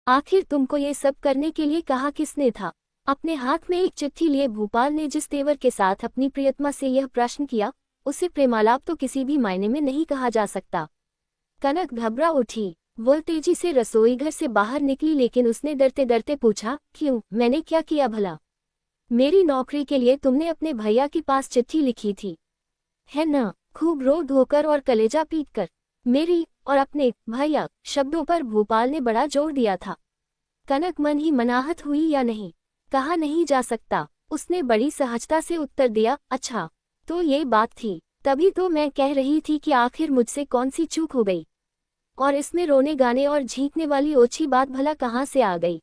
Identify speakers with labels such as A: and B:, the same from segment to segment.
A: आखिर तुमको ये सब करने के लिए कहा किसने था? अपने हाथ में एक चिट्ठी लिए भूपाल ने जिस तेवर के साथ अपनी प्रियतमा से यह प्रश्न किया, उसे प्रेमालाप तो किसी भी मायने में नहीं कहा जा सकता। कनक घबरा उठी। वह तेजी से रसोई घर से बाहर निकली, लेकिन उसने डरते डरते पूछा, क्यों? मैंने क्या किया भला? मेरी नौकरी के लिए तुमने अपने भैया के पास चिट्ठी लिखी थी, है न? खूब रो धोकर और कलेजा पीट कर। मेरी और अपने भैया शब्दों पर भूपाल ने बड़ा जोर दिया था। कनक मन ही मनाहत हुई या नहीं, कहा नहीं जा सकता। उसने बड़ी सहजता से उत्तर दिया, अच्छा तो ये बात थी। तभी तो मैं कह रही थी कि आखिर मुझसे कौन सी चूक हो गई, और इसमें रोने गाने और झींकने वाली ओछी बात भला कहाँ से आ गई?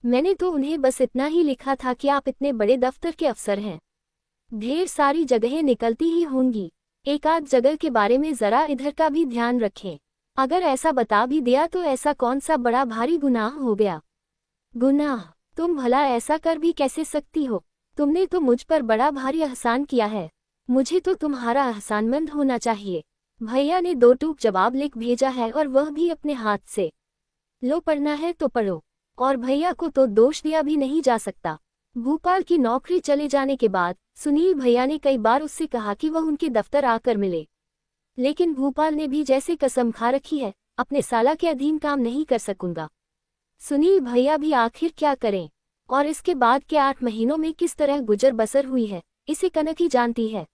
A: मैंने तो उन्हें बस इतना ही लिखा था कि आप इतने बड़े दफ्तर के अफसर हैं, ढेर सारी जगहें निकलती ही होंगी, एक आध जगह के बारे में जरा इधर का भी ध्यान रखें। अगर ऐसा बता भी दिया तो ऐसा कौन सा बड़ा भारी गुनाह हो गया? गुनाह? तुम भला ऐसा कर भी कैसे सकती हो? तुमने तो मुझ पर बड़ा भारी एहसान किया है, मुझे तो तुम्हारा एहसानमंद होना चाहिए। भैया ने दो टूक जवाब लिख भेजा है, और वह भी अपने हाथ से। लो पढ़ना है तो पढ़ो, और भैया को तो दोष दिया भी नहीं जा सकता। भूपाल की नौकरी चले जाने के बाद सुनील भैया ने कई बार उससे कहा कि वह उनके दफ्तर आकर मिले, लेकिन भूपाल ने भी जैसे कसम खा रखी है, अपने साला के अधीन काम नहीं कर सकूंगा। सुनील भैया भी आखिर क्या करें, और इसके बाद के 8 महीनों में किस तरह गुजर बसर हुई है, इसे कनक ही जानती है।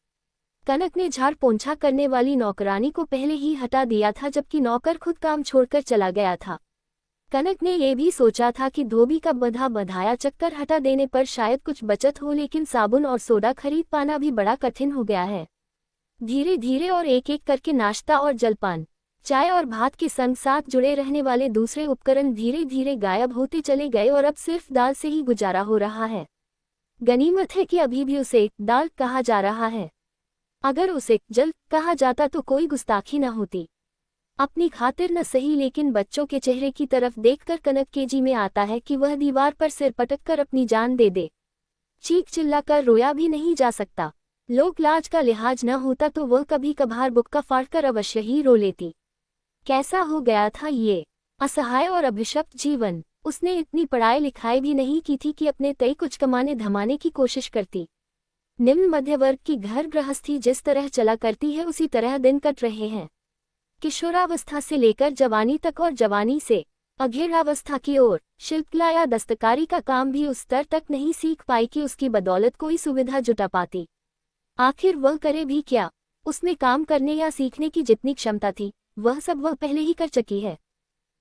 A: कनक ने झाड़ पोंछा करने वाली नौकरानी को पहले ही हटा दिया था, जबकि नौकर खुद काम छोड़कर चला गया था। कनक ने यह भी सोचा था कि धोबी का बंधा बंधाया चक्कर हटा देने पर शायद कुछ बचत हो, लेकिन साबुन और सोडा खरीद पाना भी बड़ा कठिन हो गया है। धीरे धीरे और एक एक करके नाश्ता और जलपान, चाय और भात के संग साथ जुड़े रहने वाले दूसरे उपकरण धीरे धीरे गायब होते चले गए, और अब सिर्फ दाल से ही गुजारा हो रहा है। गनीमत है कि अभी भी उसे दाल कहा जा रहा है। अगर उसे जल कहा जाता तो कोई गुस्ताखी न होती। अपनी खातिर न सही, लेकिन बच्चों के चेहरे की तरफ देखकर कनक के जी में आता है कि वह दीवार पर सिर पटक कर अपनी जान दे दे। चीख चिल्लाकर रोया भी नहीं जा सकता। लोक लाज का लिहाज न होता तो वह कभी कभार बुक्का फाड़कर अवश्य ही रो लेती। कैसा हो गया था ये असहाय और अभिशप्त जीवन। उसने इतनी पढ़ाई लिखाई भी नहीं की थी कि अपने तय कुछ कमाने धमाने की कोशिश करती। निम्न मध्य वर्ग की घर गृहस्थी जिस तरह चला करती है, उसी तरह दिन कट रहे हैं। किशोरावस्था से लेकर जवानी तक, और जवानी से अघेरावस्था की ओर शिल्पकला या दस्तकारी का काम भी उस स्तर तक नहीं सीख पाई कि उसकी बदौलत कोई सुविधा जुटा पाती। आखिर वह करे भी क्या? उसमें काम करने या सीखने की जितनी क्षमता थी, वह सब वह पहले ही कर चुकी है।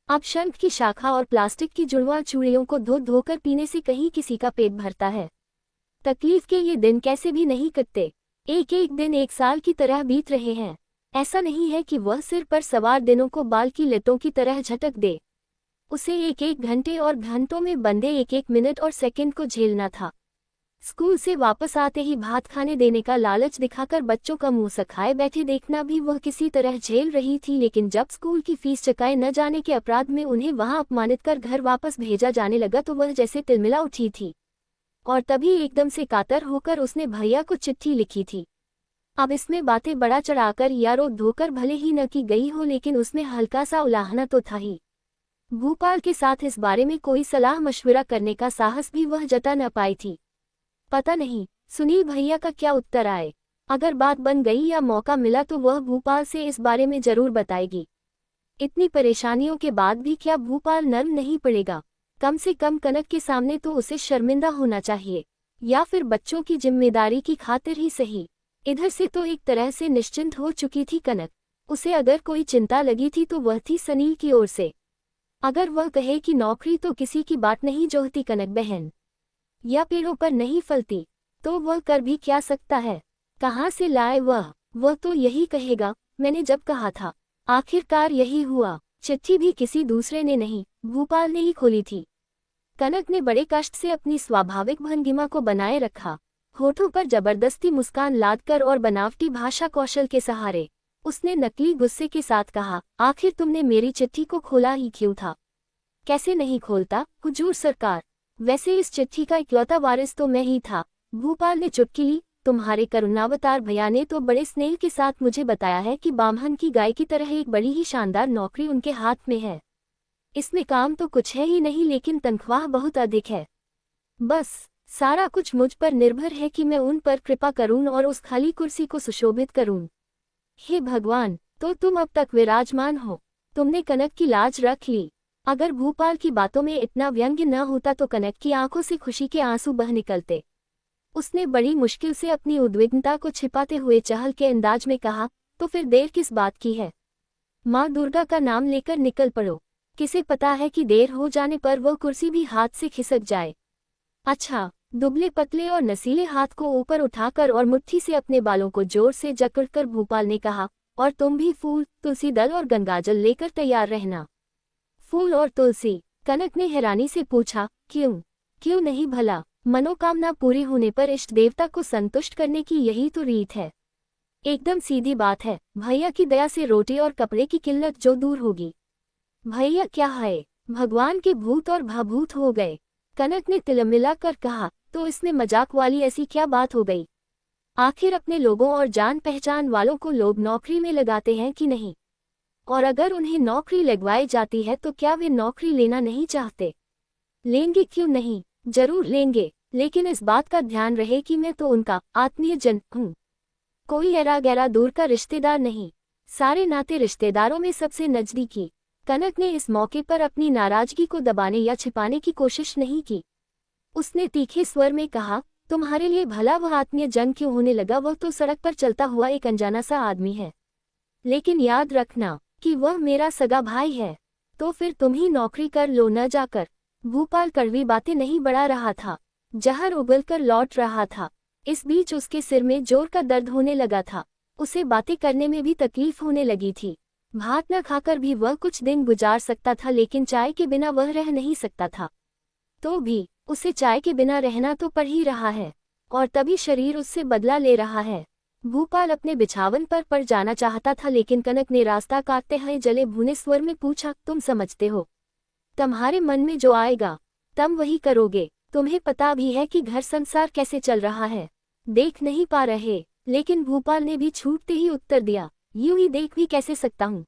A: अब शंख की शाखा और प्लास्टिक की जुड़वा चूड़ियों को धो धोकर पीने से कहीं किसी का पेट भरता है? तकलीफ के ये दिन कैसे भी नहीं कटते। एक एक दिन एक साल की तरह बीत रहे हैं। ऐसा नहीं है कि वह सिर पर सवार दिनों को बाल की लतों की तरह झटक दे। उसे एक एक घंटे और घंटों में बंधे एक एक मिनट और सेकंड को झेलना था। स्कूल से वापस आते ही भात खाने देने का लालच दिखाकर बच्चों का मुंह सखाए बैठे देखना भी वह किसी तरह झेल रही थी, लेकिन जब स्कूल की फीस चुकाए न जाने के अपराध में उन्हें वहां अपमानित कर घर वापस भेजा जाने लगा तो वह जैसे तिलमिला उठी थी। और तभी एकदम से कातर होकर उसने भैया को चिट्ठी लिखी थी। अब इसमें बातें बड़ा चढ़ाकर या रो धोकर भले ही न की गई हो, लेकिन उसमें हल्का सा उलाहना तो था ही। भूपाल के साथ इस बारे में कोई सलाह मशविरा करने का साहस भी वह जता न पाई थी। पता नहीं सुनील भैया का क्या उत्तर आए। अगर बात बन गई या मौका मिला तो वह भूपाल से इस बारे में जरूर बताएगी। इतनी परेशानियों के बाद भी क्या भूपाल नर्म नहीं पड़ेगा? कम से कम कनक के सामने तो उसे शर्मिंदा होना चाहिए, या फिर बच्चों की जिम्मेदारी की खातिर ही सही। इधर से तो एक तरह से निश्चिंत हो चुकी थी कनक। उसे अगर कोई चिंता लगी थी तो वह थी सनील की ओर से। अगर वह कहे कि नौकरी तो किसी की बात नहीं जोहती कनक बहन, या पेड़ों पर नहीं फलती, तो वह कर भी क्या सकता है? कहाँ से लाए वह तो यही कहेगा, मैंने जब कहा था। आखिरकार यही हुआ। चिट्ठी भी किसी दूसरे ने नहीं, भूपाल ने ही खोली थी। कनक ने बड़े कष्ट से अपनी स्वाभाविक भंगिमा को बनाए रखा। होठों पर जबरदस्ती मुस्कान लादकर और बनावटी भाषा कौशल के सहारे उसने नकली गुस्से के साथ कहा, आखिर तुमने मेरी चिट्ठी को खोला ही क्यों था? कैसे नहीं खोलता हुजूर सरकार, वैसे इस चिट्ठी का इकलौता वारिस तो मैं ही था। भूपाल ने चुटकी ली, तुम्हारे करुणावतार भैया ने तो बड़े स्नेह के साथ मुझे बताया है कि बामहन की गाय की तरह एक बड़ी ही शानदार नौकरी उनके हाथ में है। इसमें काम तो कुछ है ही नहीं, लेकिन तनख्वाह बहुत अधिक है। बस सारा कुछ मुझ पर निर्भर है कि मैं उन पर कृपा करूं और उस खाली कुर्सी को सुशोभित करूं। हे भगवान, तो तुम अब तक विराजमान हो। तुमने कनक की लाज रख ली। अगर भूपाल की बातों में इतना व्यंग्य न होता तो कनक की आंखों से खुशी के आंसू बह निकलते। उसने बड़ी मुश्किल से अपनी उद्विग्नता को छिपाते हुए चहल के अंदाज में कहा, तो फिर देर किस बात की है? माँ दुर्गा का नाम लेकर निकल पड़ो। किसे पता है कि देर हो जाने पर वह कुर्सी भी हाथ से खिसक जाए। अच्छा। दुबले पतले और नसीले हाथ को ऊपर उठाकर और मुट्ठी से अपने बालों को जोर से जकड़कर भूपाल ने कहा, और तुम भी फूल, तुलसी दल और गंगाजल लेकर तैयार रहना। फूल और तुलसी? कनक ने हैरानी से पूछा। क्यों? क्यों नहीं भला? मनोकामना पूरी होने पर इष्ट देवता को संतुष्ट करने की यही तो रीत है। एकदम सीधी बात है। भैया की दया से रोटी और कपड़े की किल्लत जो दूर होगी। भैया क्या है, भगवान के भूत और भाभूत हो गए। कनक ने तिलमिला कर कहा, तो इसमें मजाक वाली ऐसी क्या बात हो गई? आखिर अपने लोगों और जान पहचान वालों को लोग नौकरी में लगाते हैं कि नहीं? और अगर उन्हें नौकरी लगवाई जाती है तो क्या वे नौकरी लेना नहीं चाहते? लेंगे, क्यों नहीं, जरूर लेंगे, लेकिन इस बात का ध्यान रहे कि मैं तो उनका आत्मीय जन हूँ, कोई ऐरा गैरा दूर का रिश्तेदार नहीं। सारे नाते रिश्तेदारों में सबसे नजदीकी। कनक ने इस मौके पर अपनी नाराजगी को दबाने या छिपाने की कोशिश नहीं की। उसने तीखे स्वर में कहा, तुम्हारे लिए भला वह आत्मीय जन क्यों होने लगा? वह तो सड़क पर चलता हुआ एक अनजाना सा आदमी है। लेकिन याद रखना कि वह मेरा सगा भाई है। तो फिर तुम ही नौकरी कर लो न जाकर। भूपाल कड़वी बातें नहीं बढ़ा रहा था, जहर उगलकर लौट रहा था। इस बीच उसके सिर में जोर का दर्द होने लगा था। उसे बातें करने में भी तकलीफ होने लगी थी। भात न खाकर भी वह कुछ दिन गुजार सकता था, लेकिन चाय के बिना वह रह नहीं सकता था। तो भी उसे चाय के बिना रहना तो पड़ ही रहा है, और तभी शरीर उससे बदला ले रहा है। भूपाल अपने बिछावन पर पड़ जाना चाहता था, लेकिन कनक ने रास्ता काटते हुए जले भुने स्वर में पूछा, तुम समझते हो, तुम्हारे मन में जो आएगा तुम वही करोगे। तुम्हें पता भी है कि घर संसार कैसे चल रहा है। देख नहीं पा रहे? लेकिन भूपाल ने भी छूटते ही उत्तर दिया, यूं ही देख भी कैसे सकता हूँ।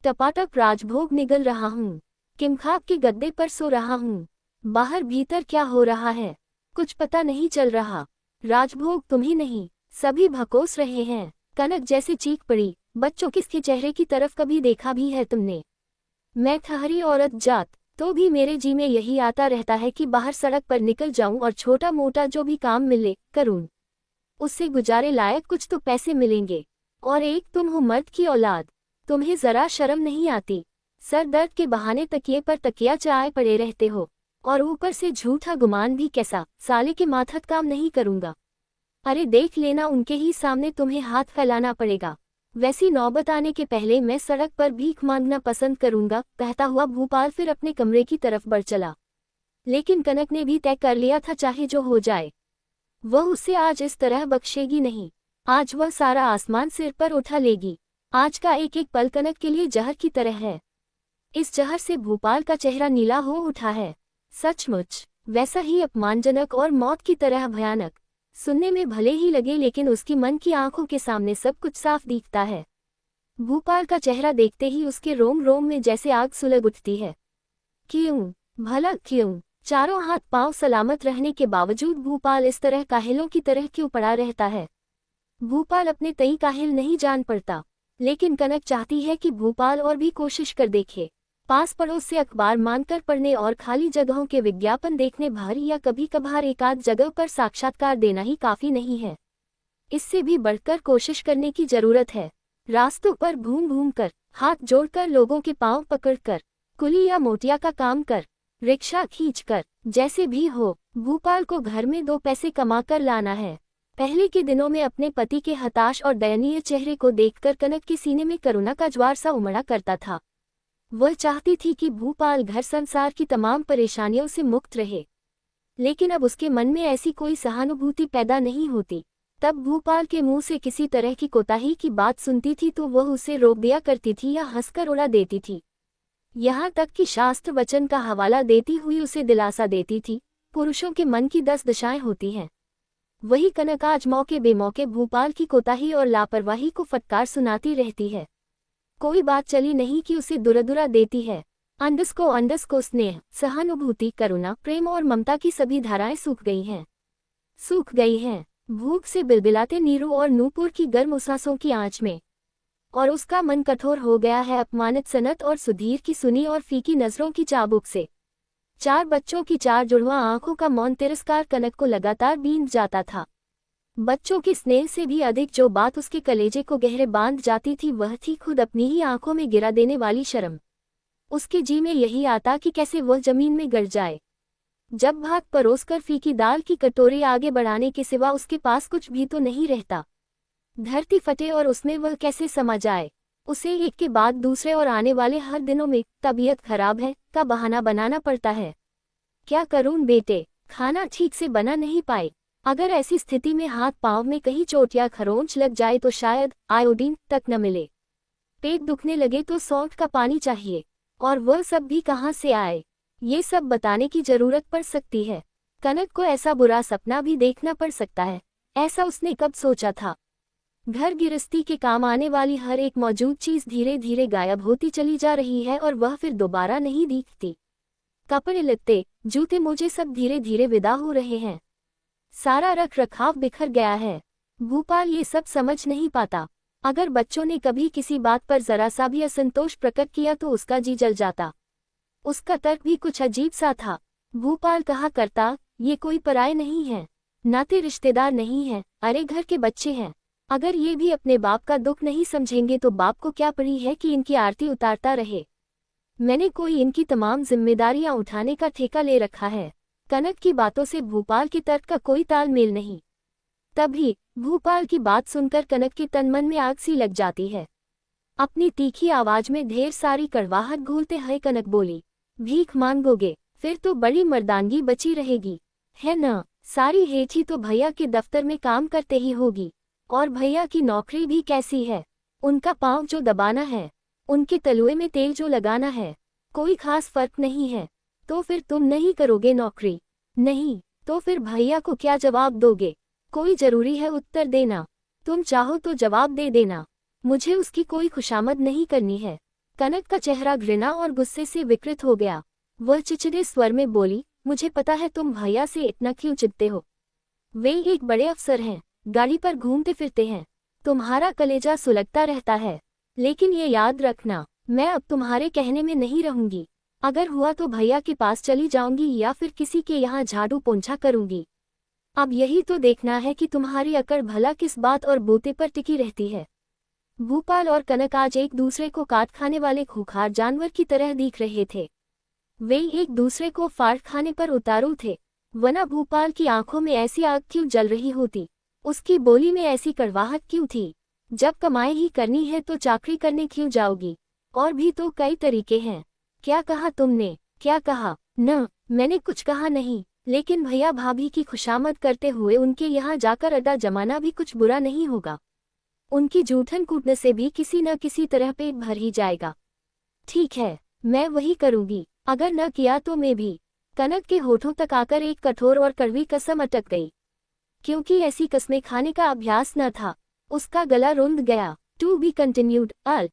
A: टपाटप राजभोग निगल रहा हूँ, किमखाब के गद्दे पर सो रहा हूँ। बाहर भीतर क्या हो रहा है कुछ पता नहीं चल रहा। राजभोग तुम ही नहीं, सभी भकोस रहे हैं। कनक जैसे चीख पड़ी, बच्चों, किसके चेहरे की तरफ कभी देखा भी है तुमने? मैं ठहरी औरत जात, तो भी मेरे जी में यही आता रहता है कि बाहर सड़क पर निकल जाऊं और छोटा मोटा जो भी काम मिले करूं। उससे गुजारे लायक कुछ तो पैसे मिलेंगे। और एक तुम हो मर्द की औलाद, तुम्हें जरा शर्म नहीं आती? सर दर्द के बहाने तकिए पर तकिया चाय पड़े रहते हो, और ऊपर से झूठा गुमान भी। कैसा साले के माथत काम नहीं करूंगा? अरे देख लेना, उनके ही सामने तुम्हें हाथ फैलाना पड़ेगा। वैसी नौबत आने के पहले मैं सड़क पर भीख मांगना पसंद करूंगा। कहता हुआ भूपाल फिर अपने कमरे की तरफ बढ़ चला। लेकिन कनक ने भी तय कर लिया था, चाहे जो हो जाए वह उसे आज इस तरह बख्शेगी नहीं। आज वह सारा आसमान सिर पर उठा लेगी। आज का एक एक पल कनक के लिए जहर की तरह है। इस जहर से भूपाल का चेहरा नीला हो उठा है। सचमुच वैसा ही अपमानजनक और मौत की तरह भयानक। सुनने में भले ही लगे, लेकिन उसकी मन की आंखों के सामने सब कुछ साफ दिखता है। भूपाल का चेहरा देखते ही उसके रोम रोम में जैसे आग सुलग उठती है। क्यों भला क्यों? चारों हाथ पांव सलामत रहने के बावजूद भूपाल इस तरह काहिलों की तरह क्यों पड़ा रहता है? भूपाल अपने तई काहिल नहीं जान पड़ता, लेकिन कनक चाहती है कि भूपाल और भी कोशिश कर देखे। पास पड़ोस से अखबार मानकर पढ़ने और खाली जगहों के विज्ञापन देखने भर, या कभी कभार एक आध जगह पर साक्षात्कार देना ही काफी नहीं है। इससे भी बढ़कर कोशिश करने की जरूरत है। रास्तों पर घूम घूम कर, हाथ जोड़कर, लोगों के पांव पकड़कर, कुली या मोटिया का काम कर, रिक्शा खींचकर, जैसे भी हो भूपाल को घर में 2 पैसे कमाकर लाना है। पहले के दिनों में अपने पति के हताश और दयनीय चेहरे को देखकर कनक के सीने में करुणा का ज्वार सा उमड़ा करता था। वह चाहती थी कि भूपाल घर संसार की तमाम परेशानियों से मुक्त रहे, लेकिन अब उसके मन में ऐसी कोई सहानुभूति पैदा नहीं होती। तब भूपाल के मुंह से किसी तरह की कोताही की बात सुनती थी तो वह उसे रोक दिया करती थी या हंसकर उड़ा देती थी। यहाँ तक कि शास्त्र वचन का हवाला देती हुई उसे दिलासा देती थी, पुरुषों के मन की 10 दिशाएं होती हैं। वही कनक आज मौके बेमौके भूपाल की कोताही और लापरवाही को फटकार सुनाती रहती है। कोई बात चली नहीं कि उसे दुरदुरा देती है। अंडस्को स्नेह, सहानुभूति, करुणा, प्रेम और ममता की सभी धाराएं सूख गई हैं। भूख से बिलबिलाते नीरू और नूपुर की गर्म सांसों की आंच में, और उसका मन कठोर हो गया है अपमानित सनत और सुधीर की सुनी और फीकी नजरों की चाबुक से। 4 बच्चों की 4 जुड़वा आंखों का मौन तिरस्कार कनक को लगातार बींध जाता था। बच्चों के स्नेह से भी अधिक जो बात उसके कलेजे को गहरे बांध जाती थी वह थी खुद अपनी ही आंखों में गिरा देने वाली शर्म। उसके जी में यही आता कि कैसे वह जमीन में गिर जाए। जब भात परोसकर फीकी दाल की कटोरी आगे बढ़ाने के सिवा उसके पास कुछ भी तो नहीं रहता। धरती फटे और उसमें वह कैसे समा जाए। उसे एक के बाद दूसरे और आने वाले हर दिनों में तबीयत खराब है का बहाना बनाना पड़ता है। क्या करूं बेटे, खाना ठीक से बना नहीं पाए। अगर ऐसी स्थिति में हाथ पांव में कहीं चोट या खरोंच लग जाए तो शायद आयोडीन तक न मिले। पेट दुखने लगे तो सौंठ का पानी चाहिए, और वह सब भी कहाँ से आए, ये सब बताने की जरूरत पड़ सकती है। कनक को ऐसा बुरा सपना भी देखना पड़ सकता है, ऐसा उसने कब सोचा था। घर गृहस्थी के काम आने वाली हर एक मौजूद चीज धीरे धीरे गायब होती चली जा रही है और वह फिर दोबारा नहीं दिखती। कपड़े लत्ते जूते मोजे सब धीरे धीरे विदा हो रहे हैं। सारा रख रखाव बिखर गया है। भूपाल ये सब समझ नहीं पाता। अगर बच्चों ने कभी किसी बात पर जरा सा भी असंतोष प्रकट किया तो उसका जी जल जाता। उसका तर्क भी कुछ अजीब सा था। भूपाल कहा करता, ये कोई पराये नहीं है, नाते रिश्तेदार नहीं है, अरे घर के बच्चे हैं। अगर ये भी अपने बाप का दुख नहीं समझेंगे तो बाप को क्या पड़ी है कि इनकी आरती उतारता रहे। मैंने कोई इनकी तमाम जिम्मेदारियां उठाने का ठेका ले रखा है। कनक की बातों से भूपाल के तर्क का कोई तालमेल नहीं। तभी भूपाल की बात सुनकर कनक के तन मन में आग सी लग जाती है। अपनी तीखी आवाज में ढेर सारी कड़वाहट घोलते हुए कनक बोली, भीख मांगोगे? फिर तो बड़ी मर्दानगी बची रहेगी, है न? सारी हेठी तो भैया के दफ्तर में काम करते ही होगी, और भैया की नौकरी भी कैसी है। उनका पांव जो दबाना है, उनके तलुए में तेल जो लगाना है, कोई खास फर्क नहीं है। तो फिर तुम नहीं करोगे नौकरी? नहीं तो फिर भैया को क्या जवाब दोगे? कोई जरूरी है उत्तर देना? तुम चाहो तो जवाब दे देना, मुझे उसकी कोई खुशामद नहीं करनी है। कनक का चेहरा घृणा और गुस्से से विकृत हो गया। वह चिड़चिड़े स्वर में बोली, मुझे पता है तुम भैया से इतना क्यों चिढ़ते हो। वे एक बड़े अफसर हैं, गाड़ी पर घूमते फिरते हैं, तुम्हारा कलेजा सुलगता रहता है। लेकिन ये याद रखना, मैं अब तुम्हारे कहने में नहीं रहूंगी। अगर हुआ तो भैया के पास चली जाऊंगी या फिर किसी के यहाँ झाड़ू पोंछा करूंगी। अब यही तो देखना है कि तुम्हारी अकड़ भला किस बात और बूते पर टिकी रहती है। भूपाल और कनक आज एक दूसरे को काट खाने वाले खूंखार जानवर की तरह दिख रहे थे। वे एक दूसरे को फाड़ खाने पर उतारू थे, वरना भूपाल की आंखों में ऐसी आग क्यों जल रही होती, उसकी बोली में ऐसी कड़वाहट क्यों थी। जब कमाई ही करनी है तो चाकरी करने क्यों जाओगी? और भी तो कई तरीके हैं। क्या कहा तुमने? क्या कहा? न, मैंने कुछ कहा नहीं, लेकिन भैया भाभी की खुशामद करते हुए उनके यहाँ जाकर अड्डा जमाना भी कुछ बुरा नहीं होगा। उनकी जूठन कूटने से भी किसी न किसी तरह पेट भर ही जाएगा। ठीक है, मैं वही करूंगी, अगर न किया तो मैं भी। कनक के होठों तक आकर एक कठोर और कड़वी कसम अटक गई। क्योंकि ऐसी कस्में खाने का अभ्यास न था, उसका गला रुंध गया। To be continued. अल